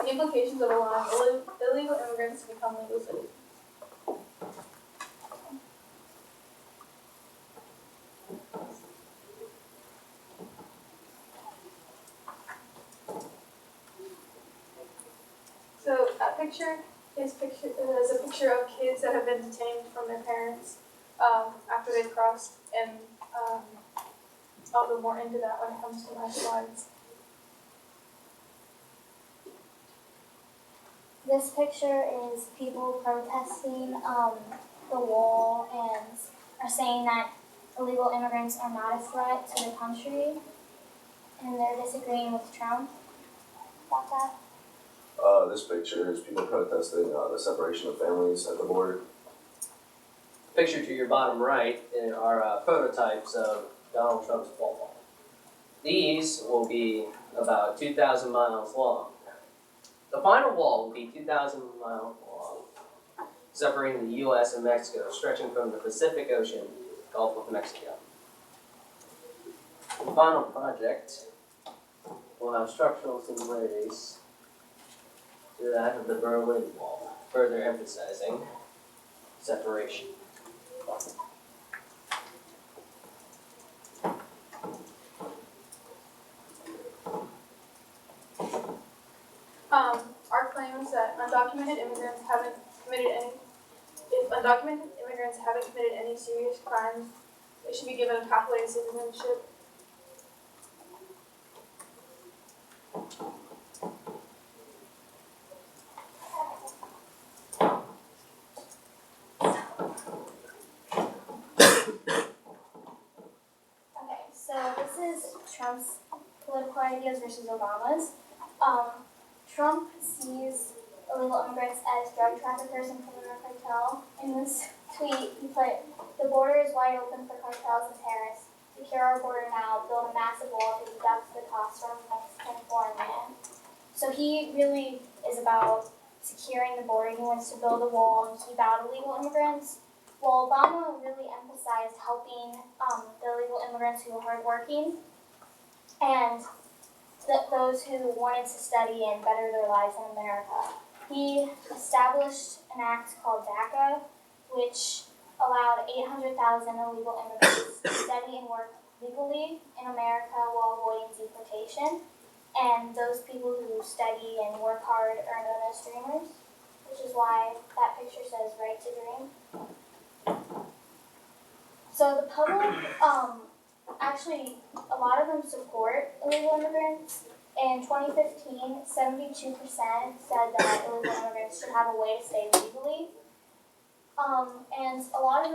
The implications of allowing illegal immigrants to become legal citizens. So that picture is a picture of kids that have been detained from their parents after they've crossed, and I'll go more into that when it comes to my slides. This picture is people protesting the wall and are saying that illegal immigrants are not a threat to the country, and they're disagreeing with Trump about that. This picture is people protesting the separation of families at the border. Picture to your bottom right are prototypes of Donald Trump's wall. These will be about 2,000 miles long. The final wall will be 2,000 miles long, separating the U.S. and Mexico, stretching from the Pacific Ocean to the Gulf of Mexico. The final project will have structural similarities to that of the Berlin Wall, further emphasizing separation. Our claim is that if undocumented immigrants haven't committed any serious crimes, they should be given a pathway to citizenship. Okay, so this is Trump's political ideas versus Obama's. Trump sees illegal immigrants as drug traffickers and criminal cartel. In this tweet, he put, "The border is wide open for cartels and terrorists. Secure our border now, build a massive wall to deduct the cost from Mexican foreign land." So he really is about securing the border. He wants to build a wall and keep out illegal immigrants. While Obama really emphasized helping the illegal immigrants who are hardworking and those who wanted to study and better their lives in America. He established an act called DACA, which allowed 800,000 illegal immigrants to study and work legally in America while avoiding deportation. And those people who study and work hard are known as dreamers, which is why that picture says "right to dream." So the public, actually, a lot of them support illegal immigrants. In 2015, 72% said that illegal immigrants should have a way to stay legally. And a lot of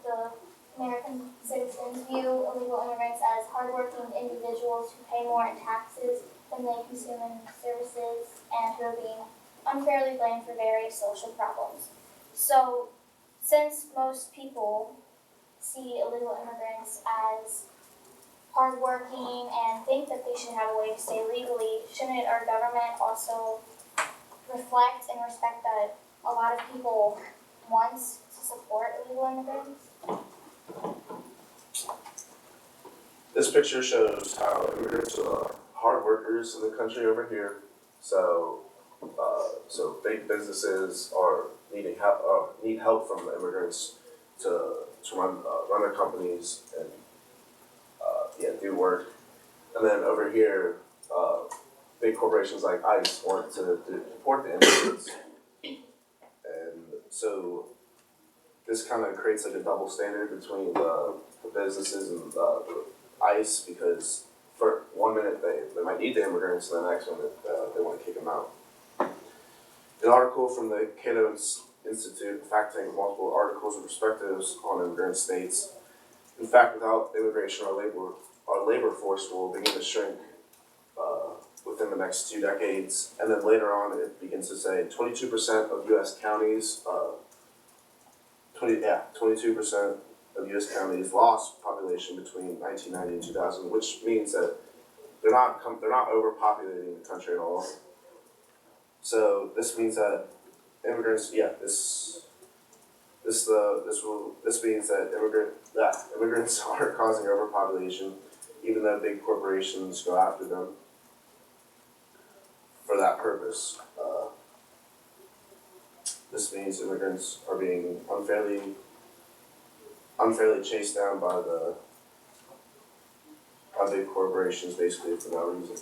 the American citizens view illegal immigrants as hardworking individuals who pay more in taxes than they consume in services and who are being unfairly blamed for various social problems. So, since most people see illegal immigrants as hardworking and think that they should have a way to stay legally, shouldn't our government also reflect and respect that a lot of people want to support illegal immigrants? This picture shows how immigrants are hard workers in the country over here. So big businesses need help from the immigrants to run their companies and do work. And then over here, big corporations like ICE want to deport the immigrants, and so this kind of creates like a double standard between the businesses and the ICE, because for 1 minute they might need the immigrants, and the next minute they want to kick them out. An article from the Cato Institute fact-checking multiple articles and perspectives on immigrant states. In fact, without immigration, our labor force will begin to shrink within the next 2 decades. And then later on, it begins to say 22% of U.S. counties, 22% of U.S. counties lost population between 1990 and 2000, which means that they're not overpopulating the country at all. So this means that immigrants, this means that immigrants are causing overpopulation, even though big corporations go after them. for that purpose. This means immigrants are being unfairly chased down by big corporations, basically, for no reason.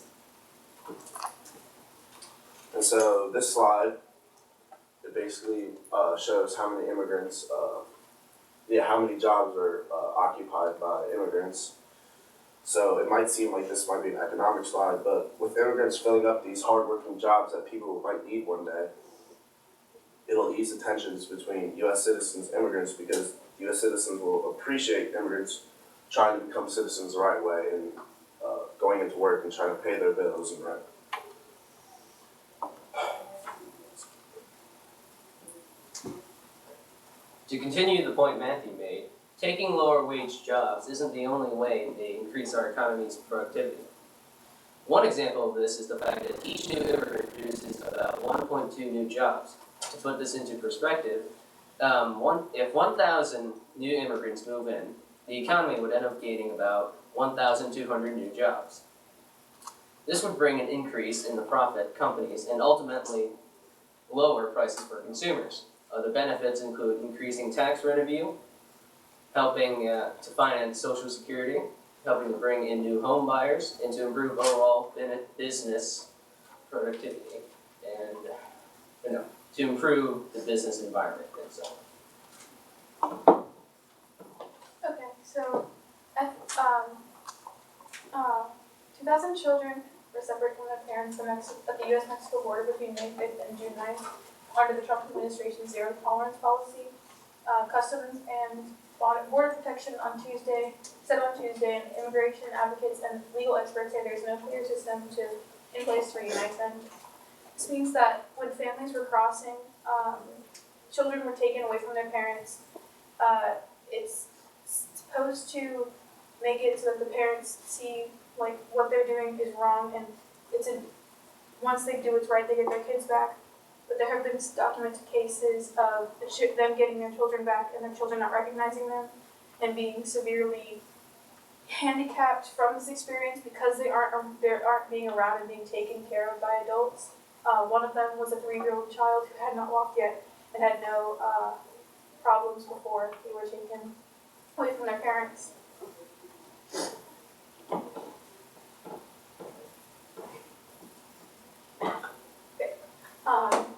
And so this slide, it basically shows how many immigrants, how many jobs are occupied by immigrants. So it might seem like this might be an economic slide, but with immigrants filling up these hardworking jobs that people might need one day, it'll ease the tensions between U.S. citizens and immigrants, because U.S. citizens will appreciate immigrants trying to become citizens the right way and going into work and trying to pay their bills and rent. To continue the point Matthew made, taking lower wage jobs isn't the only way they increase our economy's productivity. One example of this is the fact that each new immigrant produces about 1.2 new jobs. To put this into perspective, if 1,000 new immigrants move in, the economy would end up gaining about 1,200 new jobs. This would bring an increase in the profit companies and ultimately lower prices for consumers. Other benefits include increasing tax revenue, helping to finance Social Security, helping to bring in new home buyers, and to improve overall business productivity, and to improve the business environment and so on. Okay, so 2,000 children were separated from their parents at the U.S.-Mexico border between May 5th and June 9th under the Trump administration's zero tolerance policy. Customs and Border Protection said on Tuesday, and immigration advocates and legal experts say there's no clear system in place to reunite them. This means that when families were crossing, children were taken away from their parents. It's supposed to make it so that the parents see like what they're doing is wrong, and once they do what's right, they get their kids back. But there have been documented cases of them getting their children back and their children not recognizing them and being severely handicapped from this experience because they aren't being around and being taken care of by adults. One of them was a 3-year-old child who had not walked yet and had no problems before they were taken away from their parents.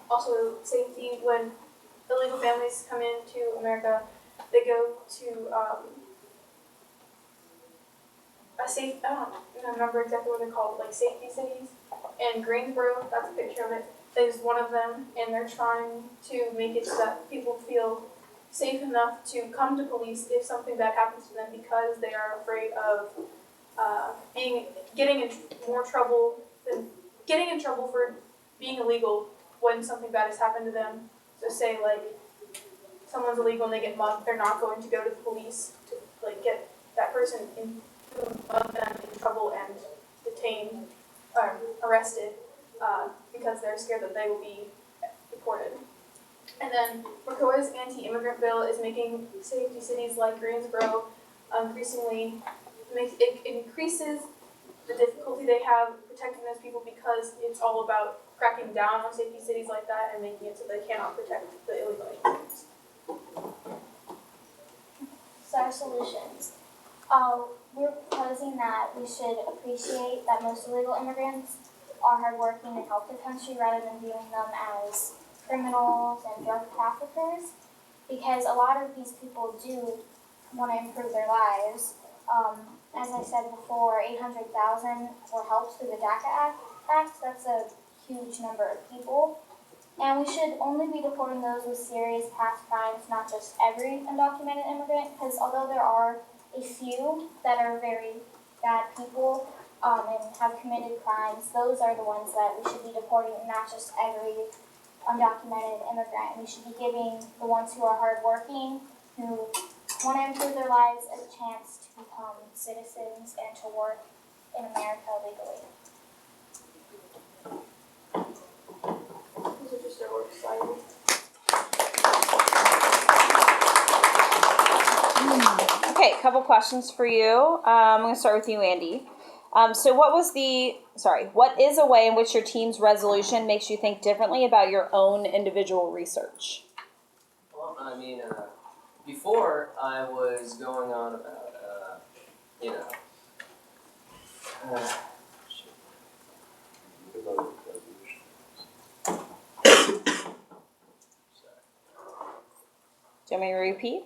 Also, safety. When illegal families come into America, they go to I don't remember exactly what they're called, like safety cities. And Greensboro, that's a picture of it, is one of them, and they're trying to make it so that people feel safe enough to come to police if something bad happens to them, because they are afraid of getting in trouble for being illegal when something bad has happened to them. So say like someone's illegal and they get mugged, they're not going to go to the police to like get that person who mugged them in trouble and detained or arrested because they're scared that they will be deported. And then Merco's anti-immigrant bill is making safety cities like Greensboro increases the difficulty they have protecting those people, because it's all about cracking down on safety cities like that and making it so they cannot protect the illegal immigrants. So our solutions. We're proposing that we should appreciate that most illegal immigrants are hardworking and help the country rather than viewing them as criminals and drug traffickers, because a lot of these people do want to improve their lives. As I said before, 800,000 were helped through the DACA Act. That's a huge number of people. And we should only be deporting those with serious past crimes, not just every undocumented immigrant, because although there are a few that are very bad people and have committed crimes, those are the ones that we should be deporting, not just every undocumented immigrant. We should be giving the ones who are hardworking, who want to improve their lives, a chance to become citizens and to work in America legally. These are just our work slides. Okay, a couple questions for you. I'm going to start with you, Andy. So what is a way in which your team's resolution makes you think differently about your own individual research? Well, I mean, before I was going on about, you know, Do you want me to repeat?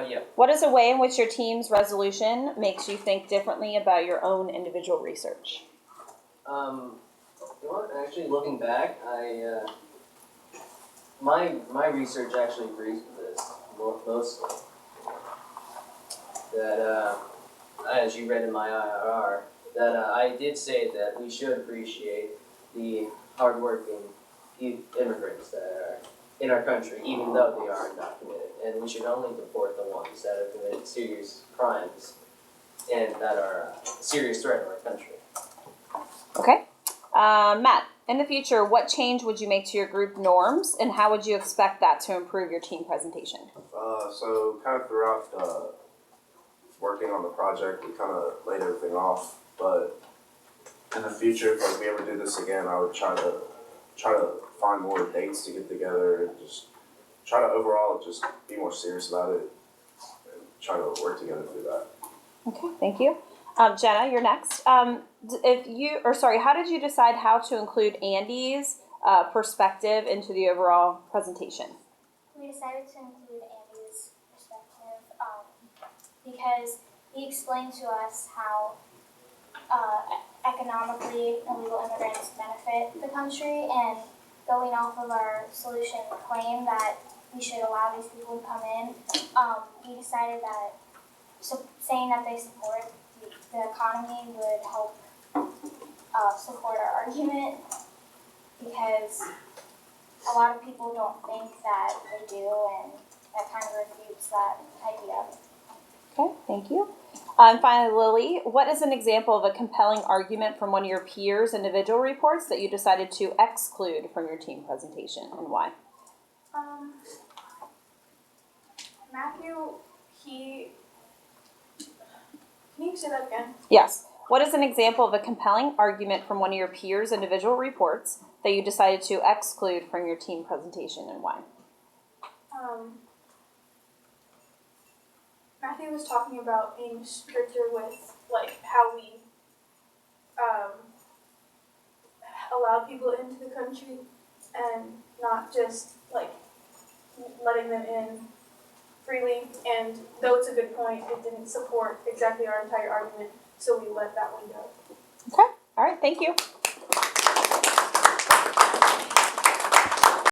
yeah. What is a way in which your team's resolution makes you think differently about your own individual research? Well, actually, looking back, my research actually agrees with this mostly. That, as you read in my IRR, that I did say that we should appreciate the hardworking immigrants that are in our country, even though they are undocumented, and we should only deport the ones that have committed serious crimes and that are a serious threat to our country. Okay. Matt, in the future, what change would you make to your group norms, and how would you expect that to improve your team presentation? So kind of throughout working on the project, we kind of laid everything off. But in the future, if like, we ever do this again, I would try to find more dates to get together and just try to overall just be more serious about it and try to work together through that. Okay, thank you. Jenna, you're next. How did you decide how to include Andy's perspective into the overall presentation? We decided to include Andy's perspective because he explained to us how economically illegal immigrants benefit the country, and going off of our solution claim that we should allow these people to come in, we decided that saying that they support the economy would help support our argument, because a lot of people don't think that they do, and that kind of refutes that idea. Okay, thank you. And finally, Lily, what is an example of a compelling argument from one of your peers' individual reports that you decided to exclude from your team presentation, and why? Matthew, can you say that again? Yes. What is an example of a compelling argument from one of your peers' individual reports that you decided to exclude from your team presentation, and why? Matthew was talking about being stricter with like how we allow people into the country and not just like letting them in freely. And though it's a good point, it didn't support exactly our entire argument, so we let that one go. Okay. All right. Thank you.